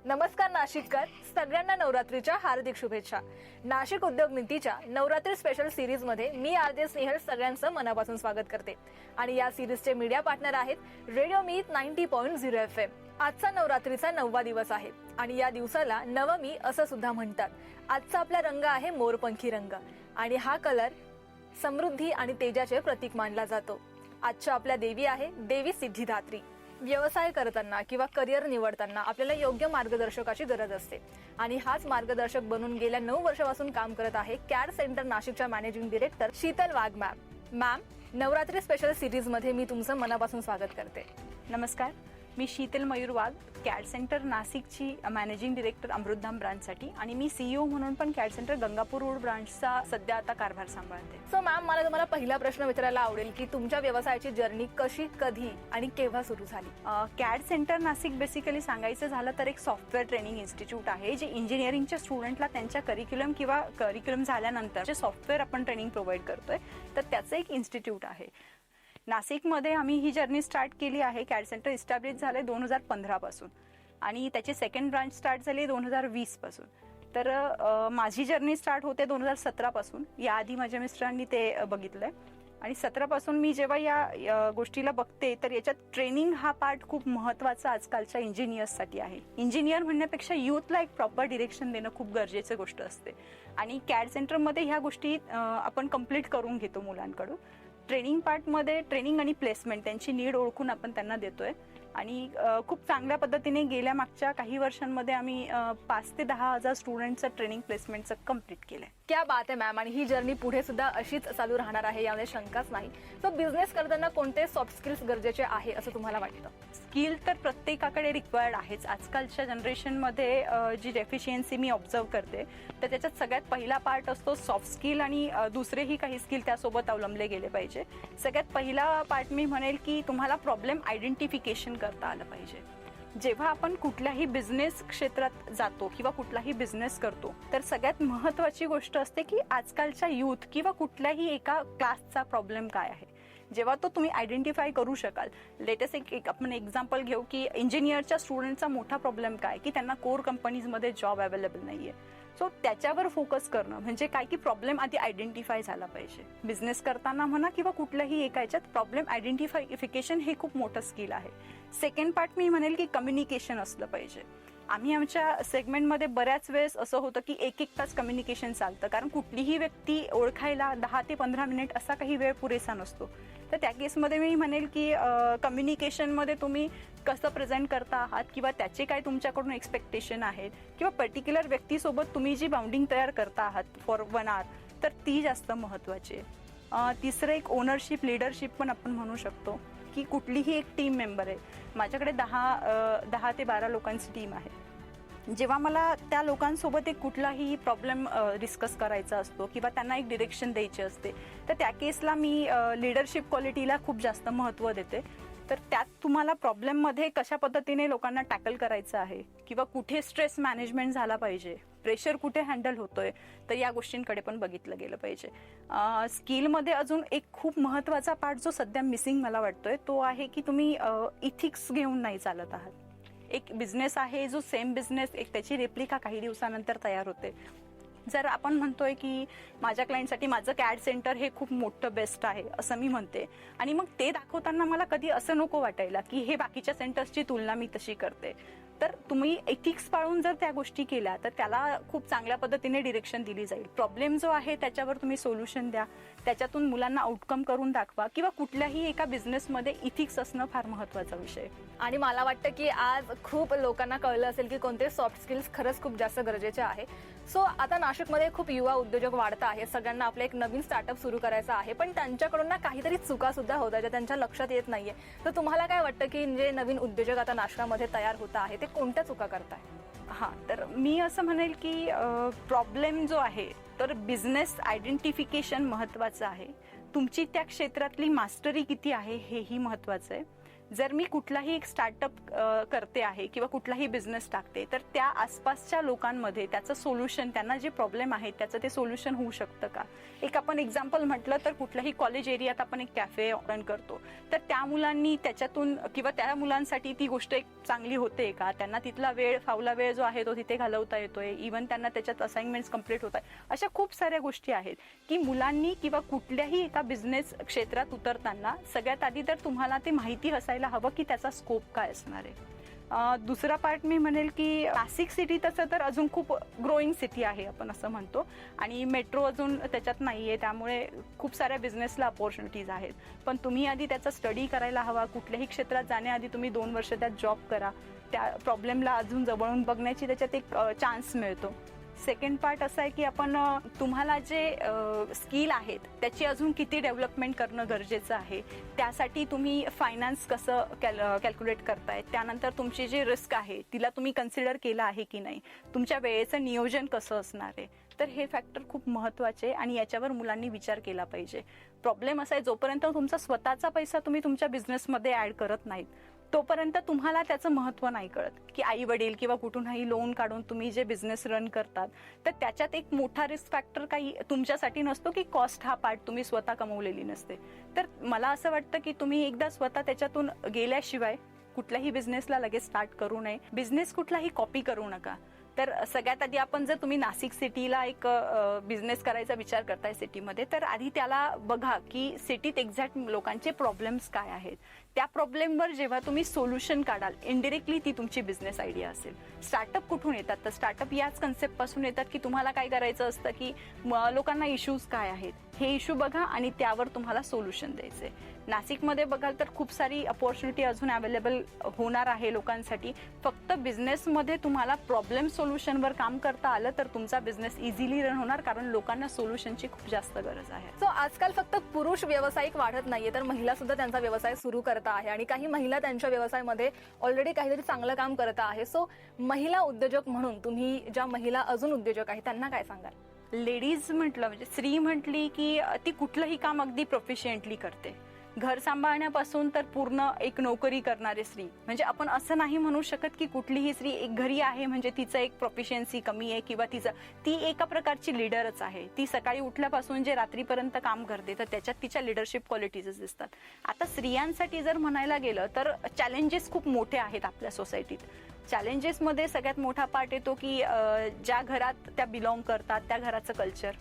नमस्कार नाशिककर, सगळ्यांना नवरात्रीच्या हार्दिक शुभेच्छा. नाशिक उद्योग नीतीच्या नवरात्री स्पेशल सिरीज मध्ये मी आरजे स्नेहल सगळ्यांचं मनापासून स्वागत करते. आणि या सिरीजचे मीडिया पार्टनर आहेत रेडिओ मीत 90.0 FM. आजचा नवरात्रीचा 9वा दिवस आहे आणि या दिवसाला नवमी असं सुद्धा म्हणतात. आजचा आपला रंग आहे मोरपंखी रंग आणि हा कलर समृद्धी आणि तेजाचे प्रतीक मानला जातो. आजच्या आपल्या देवी आहे देवी सिद्धिदात्री. व्यवसाय करताना किंवा करिअर निवडताना आपल्याला योग्य मार्गदर्शकाची गरज असते आणि हाच मार्गदर्शक बनून गेल्या 9 वर्षापासून काम करत आहे कॅड सेंटर नाशिकच्या managing director Shital Wagh ma'am. Ma'am, Navratri special series मध्ये मी तुमचं मनापासून स्वागत करते. नमस्कार, मी शीतल मयूर वाघ, कॅड सेंटर नाशिकची मॅनेजिंग डायरेक्टर अमृतधाम ब्रांचसाठी आणि मी CEO म्हणून पण कॅड सेंटर गंगापूर रोड ब्रांचचा सध्या आता कारभार सांभाळते. सो मॅम, मला तुम्हाला पहिला प्रश्न विचारायला आवडेल की तुमच्या व्यवसायाची जर्नी कशी, कधी आणि केव्हा सुरू झाली? कॅड सेंटर नाशिक बेसिकली सांगायचं झालं तर एक सॉफ्टवेअर ट्रेनिंग इन्स्टिट्यूट आहे जे इंजिनिअरिंगच्या स्टुडंटला त्यांच्या करिक्युलम झाल्यानंतर जे सॉफ्टवेअर आपण ट्रेनिंग प्रोव्हाइड करतोय तर त्याचं एक इन्स्टिट्यूट आहे. नाशिकमध्ये आम्ही ही जर्नी स्टार्ट केली आहे. कॅड सेंटर इस्टॅब्लिश झाले 2015 पासून आणि त्याची सेकंड ब्रांच स्टार्ट झाली 2020 पासून. तर माझी जर्नी स्टार्ट होते 2017 पासून. याआधी माझ्या मिस्टरांनी ते बघितलंय आणि 17 पासून मी जेव्हा या गोष्टीला बघते तर याच्यात ट्रेनिंग हा पार्ट खूप महत्वाचा आजकालच्या इंजिनियर्ससाठी आहे. इंजिनियर म्हणण्यापेक्षा युथला एक प्रॉपर डिरेक्शन देणं खूप गरजेची गोष्ट असते आणि कॅड सेंटरमध्ये ह्या गोष्टी आपण कम्प्लीट करून घेतो मुलांकडून. ट्रेनिंग पार्टमध्ये ट्रेनिंग आणि प्लेसमेंट त्यांची नीड ओळखून आपण त्यांना देतोय आणि खूप चांगल्या पद्धतीने गेल्या मागच्या काही वर्षांमध्ये आम्ही 5 ते 10 हजार स्टुडंटचं ट्रेनिंग प्लेसमेंटचं कम्प्लीट केलंय. क्या बात आहे मॅम. आणि ही जर्नी पुढे सुद्धा अशीच चालू राहणार आहे, यामध्ये शंकाच नाही. सो बिझनेस करताना कोणते सॉफ्ट स्किल्स गरजेचे आहे असं तुम्हाला वाटतं? स्किल तर प्रत्येकाकडे रिक्वायर्ड आहेच. आजकालच्या जनरेशनमध्ये जी डेफिशियन्सी मी ऑब्झर्व करते तर त्याच्यात सगळ्यात पहिला पार्ट असतो सॉफ्ट स्किल आणि दुसरेही काही स्किल त्यासोबत अवलंबले गेले पाहिजे. सगळ्यात पहिला पार्ट मी म्हणेल की तुम्हाला प्रॉब्लेम आयडेंटिफिकेशन करता आलं पाहिजे. जेव्हा आपण कुठल्याही बिझनेस क्षेत्रात जातो किंवा कुठलाही बिझनेस करतो तर सगळ्यात महत्वाची गोष्ट असते की आजकालच्या युथ किंवा कुठल्याही एका क्लासचा प्रॉब्लेम काय आहे. जेव्हा तो तुम्ही आयडेंटिफाय करू शकाल, लेटेस्ट एक आपण एक्झाम्पल घेऊ की इंजिनियरच्या स्टुडंटचा मोठा प्रॉब्लेम काय की त्यांना कोर कंपनीजमध्ये जॉब अवेलेबल नाहीये. सो त्याच्यावर फोकस करणं म्हणजे काय की प्रॉब्लेम आधी आयडेंटिफाय झाला पाहिजे. बिझनेस करताना म्हणा किंवा कुठल्याही एका याच्यात प्रॉब्लेम आयडेंटिफिकेशन हे खूप मोठं स्किल आहे. सेकंड पार्ट मी म्हणेल की कम्युनिकेशन असलं पाहिजे. आम्ही आमच्या सेगमेंटमध्ये बऱ्याच वेळेस असं होतं की एक तास कम्युनिकेशन चालतं, कारण कुठलीही व्यक्ती ओळखायला 10 ते 15 मिनिट असा काही वेळ पुरेसा नसतो. तर त्या केसमध्ये मी म्हणेल की कम्युनिकेशनमध्ये तुम्ही कसं प्रेझेंट करता आहात किंवा त्याचे काय तुमच्याकडून एक्सपेक्टेशन आहेत किंवा पर्टिक्युलर व्यक्तीसोबत तुम्ही जी बाउंडिंग तयार करता आहात फॉर 1 hour तर ती जास्त महत्त्वाची आहे. तिसरं एक ओनरशिप लिडरशिप पण आपण म्हणू शकतो की कुठलीही एक टीम मेंबर आहे. माझ्याकडे 10 ते 12 लोकांची टीम आहे. जेव्हा मला त्या लोकांसोबत एक कुठलाही प्रॉब्लेम डिस्कस करायचा असतो किंवा त्यांना एक डिरेक्शन द्यायची असते तर त्या केसला मी लिडरशिप क्वालिटीला खूप जास्त महत्त्व देते. तर त्यात तुम्हाला प्रॉब्लेममध्ये कशा पद्धतीने लोकांना टॅकल करायचं आहे किंवा कुठे स्ट्रेस मॅनेजमेंट झाला पाहिजे, प्रेशर कुठे हँडल होतोय तर या गोष्टींकडे पण बघितलं गेलं पाहिजे. स्किलमध्ये अजून एक खूप महत्त्वाचा पार्ट जो सध्या मिसिंग मला वाटतोय तो आहे की तुम्ही इथिक्स घेऊन नाही चालत आहात. एक बिझनेस आहे जो सेम बिझनेस एक त्याची रेप्लिका काही दिवसानंतर तयार होते. जर आपण म्हणतोय की माझ्या क्लायंटसाठी माझं कॅड सेंटर हे खूप मोठं बेस्ट आहे असं मी म्हणते आणि मग ते दाखवताना मला कधी असं नको वाटायला की हे बाकीच्या सेंटर्सची तुलना मी तशी करते. तर तुम्ही एथिक्स पाळून जर त्या गोष्टी केल्या तर त्याला खूप चांगल्या पद्धतीने डिरेक्शन दिली जाईल. प्रॉब्लेम जो आहे त्याच्यावर तुम्ही सोल्युशन द्या, त्याच्यातून मुलांना आउटकम करून दाखवा किंवा कुठल्याही एका बिझनेसमध्ये इथिक्स असणं फार महत्त्वाचा विषय. आणि मला वाटतं की आज खूप लोकांना कळलं असेल की कोणते सॉफ्ट स्किल्स खरंच खूप जास्त गरजेचे आहे. सो आता नाशिकमध्ये खूप युवा उद्योजक वाढत आहेत. सगळ्यांना आपलं एक नवीन स्टार्टअप सुरू करायचं आहे, पण त्यांच्याकडून ना काहीतरी चुका सुद्धा होत आहेत ज्या त्यांच्या लक्षात येत नाहीये. तर तुम्हाला काय वाटतं की जे नवीन उद्योजक आता नाशिकमध्ये तयार होत आहे ते कोणत्या चुका करताय? तर मी असं म्हणेल की प्रॉब्लेम जो आहे तर बिझनेस आयडेंटिफिकेशन महत्त्वाचं आहे. तुमची त्या क्षेत्रातली मास्टरी किती आहे हेही महत्त्वाचं आहे. जर मी कुठलाही एक स्टार्टअप करते आहे किंवा कुठलाही बिझनेस टाकते तर त्या आसपासच्या लोकांमध्ये त्याचं सोल्युशन, त्यांना जे प्रॉब्लेम आहेत त्याचं ते सोल्युशन होऊ शकतं का. एक आपण एक्झाम्पल म्हटलं तर कुठल्याही कॉलेज एरियात आपण एक कॅफे रन करतो, तर त्या मुलांनी त्याच्यातून किंवा त्या मुलांसाठी ती गोष्ट एक चांगली होते का, त्यांना तिथला फावला वेळ जो आहे तो तिथे घालवता येतोय, इव्हन त्यांना त्याच्यात असाइनमेंट्स कंप्लीट होत आहे. अशा खूप साऱ्या गोष्टी आहेत की मुलांनी किंवा कुठल्याही एका बिझनेस क्षेत्रात उतरताना सगळ्यात आधी तर तुम्हाला ते माहिती असायला हवं की त्याचा स्कोप काय असणार आहे. दुसरा पार्ट मी म्हणेल की नाशिक सिटी तसं तर अजून खूप ग्रोईंग सिटी आहे आपण असं म्हणतो, आणि मेट्रो अजून त्याच्यात नाही आहे, त्यामुळे खूप साऱ्या बिझनेसला अपॉर्च्युनिटीज आहेत. पण तुम्ही आधी त्याचा स्टडी करायला हवा. कुठल्याही क्षेत्रात जाण्याआधी तुम्ही 2 वर्ष त्यात जॉब करा, त्या प्रॉब्लेमला अजून जवळून बघण्याची त्याच्यात एक चान्स मिळतो. सेकंड पार्ट असा आहे की आपण तुम्हाला जे स्किल आहेत त्याची अजून किती डेव्हलपमेंट करणं गरजेचं आहे. त्यासाठी तुम्ही फायनान्स कसं कॅल्क्युलेट करताय, त्यानंतर तुमची जी रिस्क आहे तिला तुम्ही कन्सिडर केलं आहे की नाही, तुमच्या वेळेचं नियोजन कसं असणार आहे. तर हे फॅक्टर खूप महत्त्वाचे आणि याच्यावर मुलांनी विचार केला पाहिजे. प्रॉब्लेम असा आहे, जोपर्यंत तुमचा स्वतःचा पैसा तुम्ही तुमच्या बिझनेसमध्ये ॲड करत नाहीत तोपर्यंत तुम्हाला त्याचं महत्त्व नाही कळत की आई वडील किंवा कुठूनही लोन काढून तुम्ही जे बिझनेस रन करतात तर त्याच्यात एक मोठा रिस्क फॅक्टर काही तुमच्यासाठी नसतो की कॉस्ट हा पार्ट तुम्ही स्वतः कमवलेली नसते. तर मला असं वाटतं की तुम्ही एकदा स्वतः त्याच्यातून गेल्याशिवाय कुठल्याही बिझनेसला लगेच स्टार्ट करू नये. बिझनेस कुठलाही कॉपी करू नका. तर सगळ्यात आधी आपण जर तुम्ही नाशिक सिटीला एक बिझनेस करायचा विचार करताय सिटीमध्ये, तर आधी त्याला बघा की सिटीत एक्झॅक्ट लोकांचे प्रॉब्लेम्स काय आहेत. त्या प्रॉब्लेमवर जेव्हा तुम्ही सोल्युशन काढाल इनडिरेक्टली ती तुमची बिझनेस आयडिया असेल. स्टार्टअप कुठून येतात, तर स्टार्टअप याच कन्सेप्टपासून येतात की तुम्हाला काय करायचं असतं की लोकांना इश्यूज काय आहेत हे इश्यू बघा आणि त्यावर तुम्हाला सोल्युशन द्यायचे. नाशिकमध्ये बघाल तर खूप सारी अपॉर्च्युनिटी अजून अवेलेबल होणार आहे लोकांसाठी. फक्त बिझनेसमध्ये तुम्हाला प्रॉब्लेम सोल्युशनवर काम करता आलं तर तुमचा बिझनेस इझिली रन होणार, कारण लोकांना सोल्युशनची खूप जास्त गरज आहे. सो आजकाल फक्त पुरुष व्यावसायिक वाढत नाहीये तर महिला सुद्धा त्यांचा व्यवसाय सुरू करत आहे आणि काही महिला त्यांच्या व्यवसायामध्ये ऑलरेडी काहीतरी चांगलं काम करत आहे. सो महिला उद्योजक म्हणून तुम्ही ज्या महिला अजून उद्योजक आहेत त्यांना काय सांगाल? लेडीज म्हटलं म्हणजे स्त्री म्हटली की ती कुठलंही काम अगदी प्रोफिशियंटली करते. घर सांभाळण्यापासून तर पूर्ण एक नोकरी करणारी स्त्री, म्हणजे आपण असं नाही म्हणू शकत की कुठलीही स्त्री एक घरी आहे म्हणजे तिचं एक प्रोफिशियन्सी कमी आहे किंवा ती एका प्रकारची लीडरच आहे. ती सकाळी उठल्यापासून जे रात्रीपर्यंत काम करते तर त्याच्यात तिच्या लिडरशिप क्वालिटीज दिसतात. आता स्त्रियांसाठी जर म्हणायला गेलं तर चॅलेंजेस खूप मोठे आहेत आपल्या सोसायटीत. चॅलेंजेसमध्ये सगळ्यात मोठा पार्ट येतो की ज्या घरात त्या बिलॉंग करतात त्या घराचं कल्चर,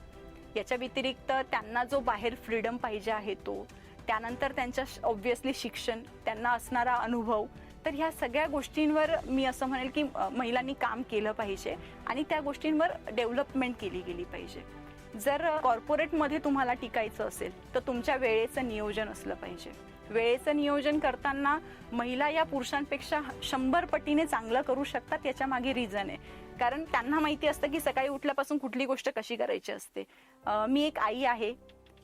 याच्या व्यतिरिक्त त्यांना जो बाहेर फ्रीडम पाहिजे आहे तो, त्यानंतर त्यांच्या ऑब्व्हियसली शिक्षण, त्यांना असणारा अनुभव. तर ह्या सगळ्या गोष्टींवर मी असं म्हणेल की महिलांनी काम केलं पाहिजे आणि त्या गोष्टींवर डेव्हलपमेंट केली गेली पाहिजे. जर कॉर्पोरेटमध्ये तुम्हाला टिकायचं असेल तर तुमच्या वेळेचं नियोजन असलं पाहिजे. वेळेचं नियोजन करताना महिला या पुरुषांपेक्षा 100 पटीने चांगलं करू शकतात. याच्या मागे रिझन आहे, कारण त्यांना माहिती असतं की सकाळी उठल्यापासून कुठली गोष्ट कशी करायची असते. मी एक आई आहे,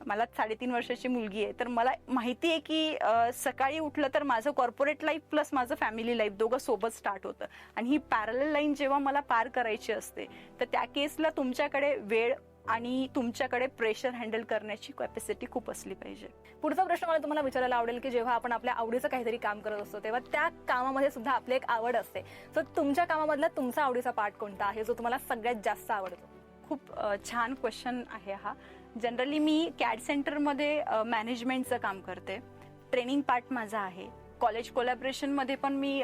मला 3.5 वर्षाची मुलगी आहे, तर मला माहिती आहे की सकाळी उठलं तर माझं कॉर्पोरेट लाईफ प्लस माझं फॅमिली लाईफ दोघं सोबत स्टार्ट होतं आणि ही पॅरलल लाईन जेव्हा मला पार करायची असते तर त्या केसला तुमच्याकडे वेळ आणि तुमच्याकडे प्रेशर हँडल करण्याची कॅपॅसिटी खूप असली पाहिजे. पुढचा प्रश्न मला तुम्हाला विचारायला आवडेल की जेव्हा आपण आपल्या आवडीचं काहीतरी काम करत असतो तेव्हा त्या कामामध्ये सुद्धा आपली एक आवड असते. सो तुमच्या कामामधला तुमचा आवडीचा पार्ट कोणता आहे जो तुम्हाला सगळ्यात जास्त आवडतो? खूप छान क्वेश्चन आहे हा. जनरली मी कॅड सेंटरमध्ये मॅनेजमेंटचं काम करते. ट्रेनिंग पार्ट माझा आहे. कॉलेज कोलॅबरेशनमध्ये पण मी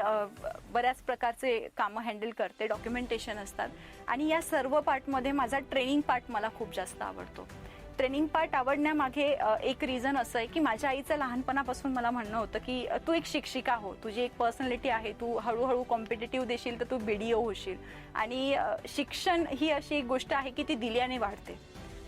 बऱ्याच प्रकारचे कामं हँडल करते. डॉक्युमेंटेशन असतात आणि या सर्व पार्टमध्ये माझा ट्रेनिंग पार्ट मला खूप जास्त आवडतो. ट्रेनिंग पार्ट आवडण्यामागे एक रिझन असं आहे की माझ्या आईचं लहानपणापासून मला म्हणणं होतं की तू एक शिक्षिका हो, तुझी एक पर्सनॅलिटी आहे, तू हळूहळू कॉम्पिटेटिव्ह देशील तर तू BDO होशील आणि शिक्षण ही अशी एक गोष्ट आहे की ती दिल्याने वाढते.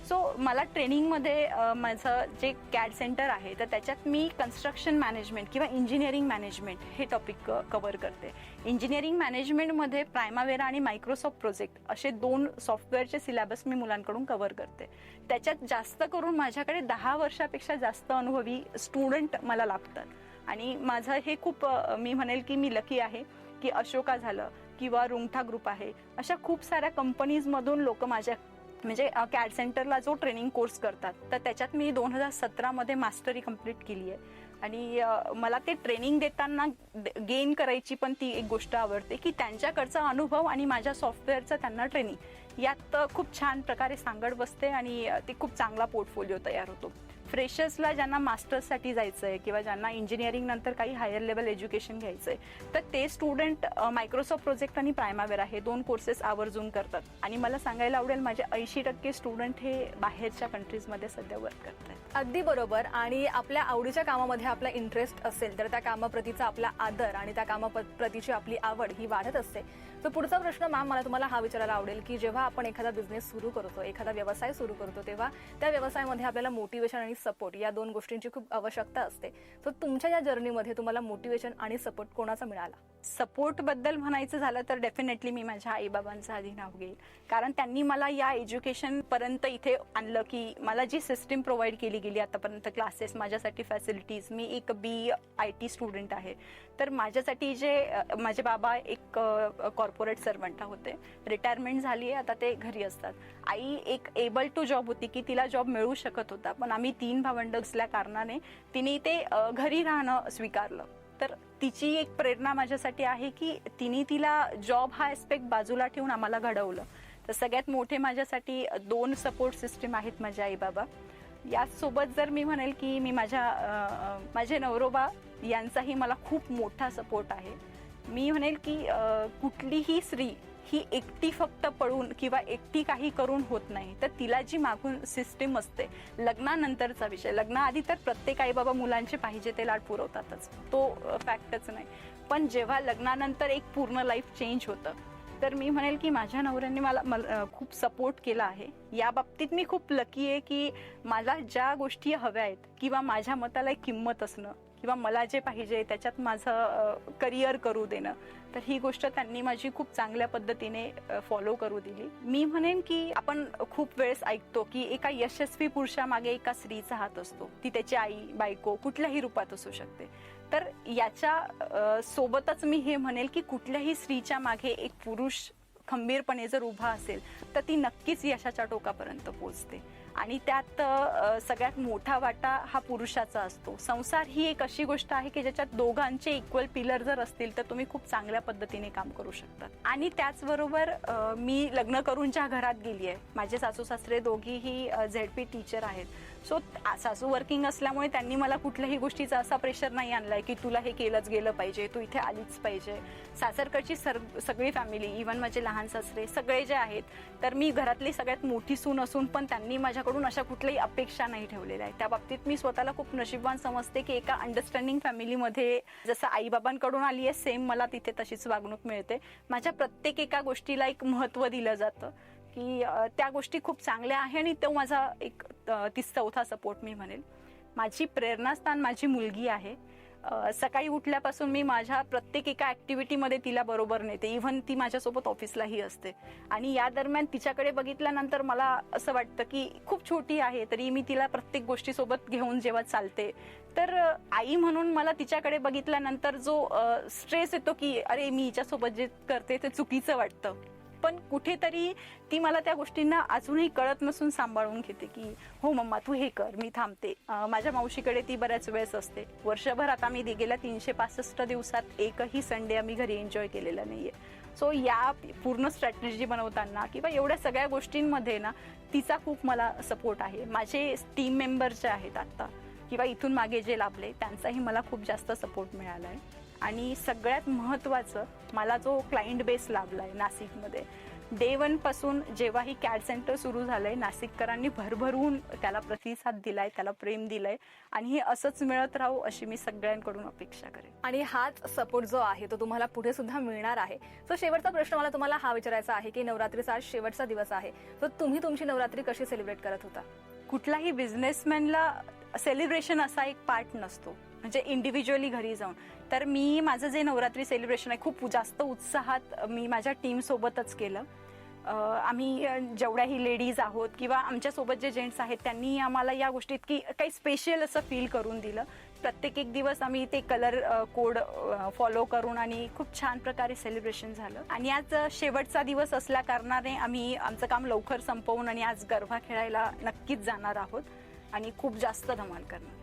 सो मला ट्रेनिंगमध्ये माझं जे कॅड सेंटर आहे तर त्याच्यात मी कन्स्ट्रक्शन मॅनेजमेंट किंवा इंजिनिअरिंग मॅनेजमेंट हे टॉपिक कव्हर करते. इंजिनिअरिंग मॅनेजमेंटमध्ये प्रायमावेरा आणि मायक्रोसॉफ्ट प्रोजेक्ट असे 2 सॉफ्टवेअरचे सिलेबस मी मुलांकडून कव्हर करते. त्याच्यात जास्त करून माझ्याकडे 10 वर्षापेक्षा जास्त अनुभवी स्टुडंट मला लागतात आणि माझं हे खूप मी म्हणेल की मी लकी आहे की अशोका झालं किंवा रुंगठा ग्रुप आहे, अशा खूप साऱ्या कंपनीजमधून लोक माझ्या म्हणजे कॅड सेंटरला जो ट्रेनिंग कोर्स करतात तर त्याच्यात मी 2017 मध्ये मास्टरी कंप्लीट केली आहे आणि मला ते ट्रेनिंग देताना गेन करायची पण ती एक गोष्ट आवडते की त्यांच्याकडचा अनुभव आणि माझ्या सॉफ्टवेअरचं त्यांना ट्रेनिंग यात खूप छान प्रकारे सांगड बसते आणि ते खूप चांगला पोर्टफोलिओ तयार होतो. फ्रेशर्सला ज्यांना मास्टर्ससाठी जायचं आहे किंवा ज्यांना इंजिनिअरिंग नंतर काही हायर लेवल एज्युकेशन घ्यायचं आहे तर ते स्टुडंट मायक्रोसॉफ्ट प्रोजेक्ट आणि प्रायमावेरा हे 2 कोर्सेस आवर्जून करतात. आणि मला सांगायला आवडेल माझे 80% स्टुडंट हे बाहेरच्या कंट्रीजमध्ये सध्या वर्क करत आहेत. अगदी बरोबर. आणि आपल्या आवडीच्या कामामध्ये आपला इंटरेस्ट असेल तर त्या कामाप्रतीचा आपला आदर आणि त्या कामाप्रतीची आपली आवड ही वाढत असते. तर पुढचा प्रश्न मॅम मला तुम्हाला हा विचारायला आवडेल की जेव्हा आपण एखादा बिझनेस सुरू करतो, एखादा व्यवसाय सुरू करतो, तेव्हा त्या व्यवसायामध्ये आपल्याला मोटिवेशन आणि सपोर्ट या 2 गोष्टींची खूप आवश्यकता असते. तर तुमच्या या जर्नीमध्ये तुम्हाला मोटिवेशन आणि सपोर्ट कोणाचा मिळाला? सपोर्ट बद्दल म्हणायचं झालं तर डेफिनेटली मी माझ्या आईबाबांचं आधी नाव घेईल. कारण त्यांनी मला या एज्युकेशन पर्यंत इथे आणलं की मला जी सिस्टीम प्रोव्हाइड केली गेली आतापर्यंत, क्लासेस, माझ्यासाठी फॅसिलिटीज, मी एक BIT स्टुडंट आहे. तर माझ्यासाठी जे माझे बाबा एक कॉर्पोरेट सर्वंट होते, रिटायरमेंट झाली आहे, आता ते घरी असतात. आई एक एबल टू जॉब होती की तिला जॉब मिळू शकत होता, पण आम्ही 3 भावंड असल्या कारणाने तिने ते घरी राहणं स्वीकारलं. तर तिची एक प्रेरणा माझ्यासाठी आहे की तिला जॉब हा एस्पेक्ट बाजूला ठेवून आम्हाला घडवलं. तर सगळ्यात मोठे माझ्यासाठी 2 सपोर्ट सिस्टीम आहेत माझे आई बाबा. याचसोबत जर मी म्हणेल की मी माझे नवरोबा यांचाही मला खूप मोठा सपोर्ट आहे. मी म्हणेल की कुठलीही स्त्री ही एकटी फक्त पळून किंवा एकटी काही करून होत नाही. तर तिला जी मागून सिस्टीम असते, लग्नानंतरचा विषय, लग्नाआधी तर प्रत्येक आई बाबा मुलांचे पाहिजे ते लाड पुरवतातच, तो फॅक्टच नाही. पण जेव्हा लग्नानंतर एक पूर्ण लाईफ चेंज होतं, तर मी म्हणेल की माझ्या नवऱ्याने मला खूप सपोर्ट केला आहे. या बाबतीत मी खूप लकी आहे की मला ज्या गोष्टी हव्या आहेत किंवा माझ्या मताला एक किंमत असणं किंवा मला जे पाहिजे त्याच्यात माझं करिअर करू देणं, तर ही गोष्ट त्यांनी माझी खूप चांगल्या पद्धतीने फॉलो करू दिली. मी म्हणेन की आपण खूप वेळेस ऐकतो की एका यशस्वी पुरुषामागे एका स्त्रीचा हात असतो. ती त्याची आई, बायको कुठल्याही रूपात असू शकते. तर याच्या सोबतच मी हे म्हणेल की कुठल्याही स्त्रीच्या मागे एक पुरुष खंबीरपणे जर उभा असेल तर ती नक्कीच यशाच्या टोकापर्यंत पोहोचते. आणि त्यात सगळ्यात मोठा वाटा हा पुरुषाचा असतो. संसार ही एक अशी गोष्ट आहे की ज्याच्यात दोघांचे इक्वल पिलर जर असतील तर तुम्ही खूप चांगल्या पद्धतीने काम करू शकता. आणि त्याचबरोबर मी लग्न करून ज्या घरात गेली आहे, माझे सासू सासरे दोघीही ZP टीचर आहेत. सो सासू वर्किंग असल्यामुळे त्यांनी मला कुठल्याही गोष्टीचा असा प्रेशर नाही आणलाय की तुला हे केलंच गेलं पाहिजे, तू इथे आलीच पाहिजे. सासरकडची सगळी फॅमिली, इव्हन माझे लहान सासरे सगळे जे आहेत, तर मी घरातली सगळ्यात मोठी सून असून पण त्यांनी माझ्याकडून अशा कुठल्याही अपेक्षा नाही ठेवलेल्या आहेत. त्या बाबतीत मी स्वतःला खूप नशीबवान समजते की एका अंडरस्टँडिंग फॅमिलीमध्ये जसं आईबाबांकडून आली आहे, सेम मला तिथे तशीच वागणूक मिळते. माझ्या प्रत्येक एका गोष्टीला एक महत्त्व दिलं जातं की त्या गोष्टी खूप चांगल्या आहे. आणि तो माझा एक 4था सपोर्ट मी म्हणेल. माझी प्रेरणास्थान माझी मुलगी आहे. सकाळी उठल्यापासून मी माझ्या प्रत्येक एका ऍक्टिव्हिटीमध्ये तिला बरोबर नेते. इव्हन ती माझ्यासोबत ऑफिसलाही असते. आणि या दरम्यान तिच्याकडे बघितल्यानंतर मला असं वाटतं की खूप छोटी आहे तरी मी तिला प्रत्येक गोष्टीसोबत घेऊन जेव्हा चालते, तर आई म्हणून मला तिच्याकडे बघितल्यानंतर जो स्ट्रेस येतो की अरे मी हिच्यासोबत जे करते ते चुकीचं वाटतं, पण कुठेतरी ती मला त्या गोष्टींना अजूनही कळत नसून सांभाळून घेते की हो मम्मा तू हे कर, मी थांबते. माझ्या मावशीकडे ती बऱ्याच वेळेस असते. वर्षभर आता मी गेल्या 365 दिवसात एकही संडे आम्ही घरी एन्जॉय केलेला नाहीये. सो या पूर्ण स्ट्रॅटेजी बनवताना किंवा एवढ्या सगळ्या गोष्टींमध्ये ना तिचा खूप मला सपोर्ट आहे. माझे टीम मेंबर जे आहेत आता किंवा इथून मागे जे लाभले त्यांचाही मला खूप जास्त सपोर्ट मिळाला आहे. आणि सगळ्यात महत्त्वाचं, मला जो क्लायंट बेस लाभला आहे नाशिकमध्ये, डे 1 पासून जेव्हाही CAD सेंटर सुरू झालंय, नाशिककरांनी भरभरून त्याला प्रतिसाद दिलाय, त्याला प्रेम दिलंय. आणि हे असंच मिळत राहू अशी मी सगळ्यांकडून अपेक्षा करेन. आणि हाच सपोर्ट जो आहे तो तुम्हाला पुढे सुद्धा मिळणार आहे. सो शेवटचा प्रश्न मला तुम्हाला हा विचारायचा आहे की नवरात्रीचा आज शेवटचा दिवस आहे, तर तुम्ही तुमची नवरात्री कशी सेलिब्रेट करत होता? कुठलाही बिझनेसमॅनला सेलिब्रेशन असा एक पार्ट नसतो, म्हणजे इंडिव्हिज्युअली घरी जाऊन. तर मी माझं जे नवरात्री सेलिब्रेशन आहे खूप जास्त उत्साहात मी माझ्या टीमसोबतच केलं. आम्ही जेवढ्याही लेडीज आहोत किंवा आमच्यासोबत जे जेंट्स आहेत त्यांनी आम्हाला या गोष्टीत की काही स्पेशल असं फील करून दिलं. प्रत्येक एक दिवस आम्ही ते कलर कोड फॉलो करून आणि खूप छान प्रकारे सेलिब्रेशन झालं. आणि आज शेवटचा दिवस असल्या कारणाने आम्ही आमचं काम लवकर संपवून आणि आज गरबा खेळायला नक्कीच जाणार आहोत आणि खूप जास्त धमाल करणार.